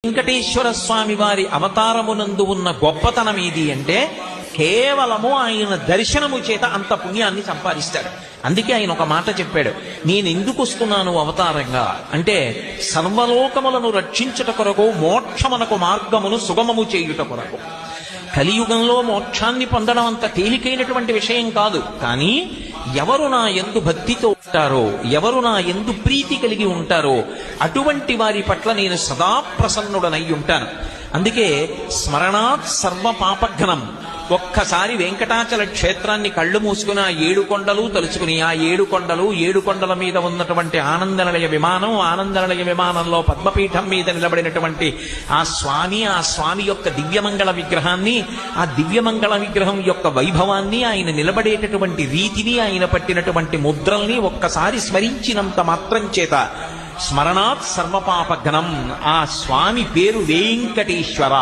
వెంకటేశ్వర స్వామి వారి అవతారమునందు ఉన్న గొప్పతనం ఏది అంటే కేవలము ఆయన దర్శనము చేత అంత పుణ్యాన్ని సంపాదిస్తాడు. అందుకే ఆయన ఒక మాట చెప్పాడు, నేను ఎందుకు వస్తున్నాను అవతారంగా అంటే సర్వలోకములను రక్షించుట కొరకు, మోక్షమునకు మార్గమును సుగమము చేయుట కొరకు. కలియుగంలో మోక్షాన్ని పొందడం అంత తేలికైనటువంటి విషయం కాదు. కానీ ఎవరు నా యందు భక్తితో ఉంటారో, ఎవరు నా యందు ప్రీతి కలిగి ఉంటారో అటువంటి వారి పట్ల నేను సదా ప్రసన్నుడనై ఉంటాను. అందుకే స్మరణాత్ సర్వ పాపఘ్నం. ఒక్కసారి వెంకటాచల క్షేత్రాన్ని కళ్ళు మూసుకుని ఆ 7 కొండలు తలుచుకుని, ఆ 7 కొండలు, 7 కొండల మీద ఉన్నటువంటి ఆనందనిలయ విమానం, ఆనందనిలయ విమానంలో పద్మపీఠం మీద నిలబడినటువంటి ఆ స్వామి యొక్క దివ్యమంగళ విగ్రహాన్ని, ఆ దివ్యమంగళ విగ్రహం యొక్క వైభవాన్ని, ఆయన నిలబడేటటువంటి రీతిని, ఆయన పట్టినటువంటి ముద్రల్ని ఒక్కసారి స్మరించినంత మాత్రం చేత స్మరణాత్ సర్వపాపఘ్నం, ఆ స్వామి పేరు వెంకటేశ్వర.